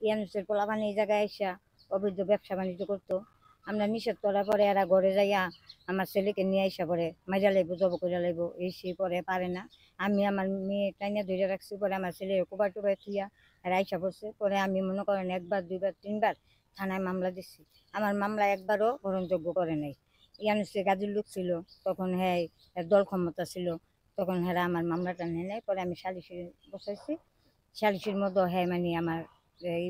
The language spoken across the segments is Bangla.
ইয়ানুসের পোলাপান এই জায়গায় আইসা অবৈধ ব্যবসা বাণিজ্য করতো। আমরা নিষেধ করার পরে এরা ঘরে যাইয়া আমার ছেলেকে নিয়ে আইসা পরে মাইজা লাইবো জব করে লাইবো এই সে পরে পারে না। আমি আমার মেয়ে টাইনা ধরে রাখছি, পরে আমার ছেলে কোবাই টোবাই থুইয়া এরা আইসা পড়ছে। পরে আমি মনে করেন একবার দুইবার তিনবার থানায় মামলা দিচ্ছি। আমার মামলা একবারও গ্রহণযোগ্য করে নাই। ইয়ানুসে গাজীর লোক ছিল, তখন হ্যাঁ দল ক্ষমতা ছিল, তখন হ্যাঁ আমার মামলাটা নেয় নাই। পরে আমি সালিশি বসাইছি। সালিশির মতো হ্যাঁ মানে আমার এই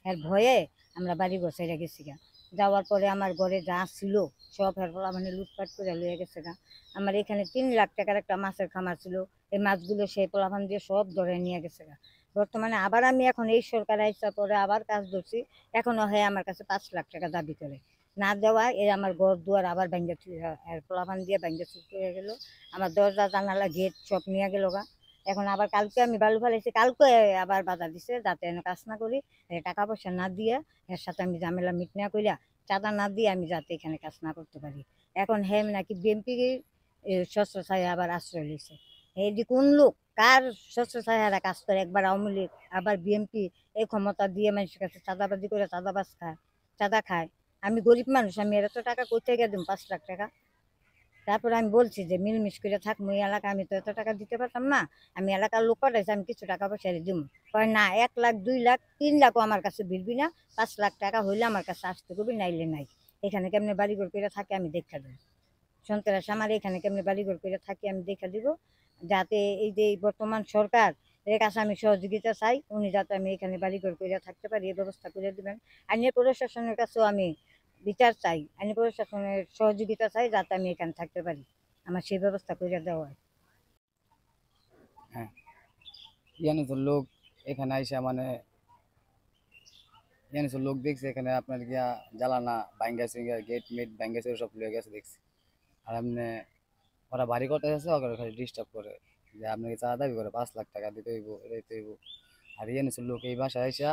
এর ভয়ে আমরা বাড়ি বসাইয়া গেছি গা। যাওয়ার পরে আমার ঘরে যা ছিল সব হেরপলা মানে লুটপাট করে লইয়া গেছে গা। আমার এখানে 3 লাখ টাকার একটা মাছের খামার ছিল, এই মাছগুলো সেই পোলাপান দিয়ে সব ধরে নিয়ে গেছে গা। বর্তমানে আবার আমি এখন এই সরকার আইসা পরে আবার কাজ ধরছি, এখনো হ্যাঁ আমার কাছে 5 লাখ টাকা দাবি করে না দেওয়া। এই আমার ঘর দুয়ার আবার ভেঙে পোলাপান দিয়ে ভেঙে চুপ করে গেল। আমার দরজা জানালা গেট সব নিয়ে গেল গা। এখন আবার কালকে আমি বালু ফেলাইছি, কালকে আবার বাধা দিছে যাতে আমি কাজ না করি, টাকা পয়সা না দিয়ে এর সাথে আমি ঝামেলা মিট না করিয়া চাঁদা না দিয়ে আমি যাতে এখানে কাজ না করতে পারি। এখন হ্যাঁ নাকি বিএমপি শস্ত্র ছায় আবার আশ্রয় লিছে। এই যে কোন লোক কার শস্ত্র ছায়া কাজ করে, একবার আওয়ামী লীগ আবার বিএমপি এই ক্ষমতা দিয়ে মানুষের কাছে চাঁদাবাজি করে চাঁদাবাজ খায়, চাঁদা খায়। আমি গরিব মানুষ, আমি এত টাকা কোথায় গিয়ে দিম 5 লাখ টাকা? তারপরে আমি বলছি যে মিলমিশ করে থাকবো এই এলাকা, আমি তো এত টাকা দিতে পারতাম না, আমি এলাকার লোক পাঠাইছি, আমি কিছু টাকা পয়সা দিব। কয় না 1 লাখ 2 লাখ 3 লাখও আমার কাছে ভিড়বি না, 5 লাখ টাকা হইলে আমার কাছে আসতে করবি, নাইলে নাই। এখানে কেমনি বাড়িঘর করে থাকে আমি দেখা দেবো। সন্ত্রাস আমার এখানে কেমনি বাড়িঘর করে থাকি আমি দেখা দিব, যাতে এই যে বর্তমান সরকার এর কাছে আমি সহযোগিতা চাই, উনি যাতে আমি এখানে বাড়িঘর করে থাকতে পারি এই ব্যবস্থা করে দেবেন। আইনের প্রশাসনের কাছেও আমি বিচার চাই, আইনি প্রশাসনের সহযোগিতা চাই যাতে আমি এখানে থাকতে পারি, আমার সেই ব্যবস্থা করে দেওয়া হয়। হ্যাঁ, ইয়ানুসের লোক এখানে আইসা মানে ইয়ানুসের লোক দেখছে এখানে আপনার গিয়া জ্বালানা ভাঙ্গাছে, গেট মেট ভাঙ্গাছে, সব লয়ে গেছে দেখছি। আর আপনি ওরা বাড়ি করতে গেছে, ওকে খালি ডিস্টার্ব করে যে আপনাকে চাঁদা দাবি করে 5 লাখ টাকা দিতে হইব, এটা দিতে হইব। আর ইয়ানুসের লোক এই বাসায় আইসা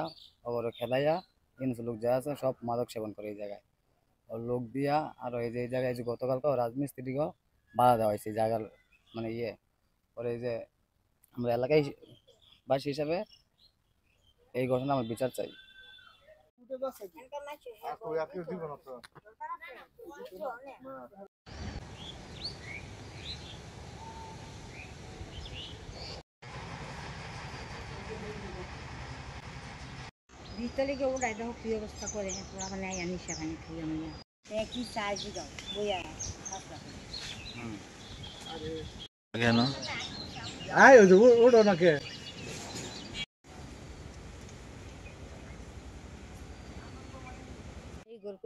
ওর খেলাইয়া ইয়ানুসের লোক যা আছে সব মাদক সেবন করে এই জায়গায়। ওর লোক দিয়া আর এই যে এই জায়গায় যে গতকালকে রাজমিস্ত্রিকেও বাধা দেওয়া হয়েছে এই জায়গার মানে পরে এই যে আমরা এলাকায় বাসী হিসাবে এই ঘটনা আমার বিচার চাই। ভিতরে গিয়ে ওরাই দেখো কি অবস্থা করে, মানে আনি সেখানে খেয়ে আমি কি চাই বুঝাও বইয়া কেন আয় ওটা নাকি এই গল্প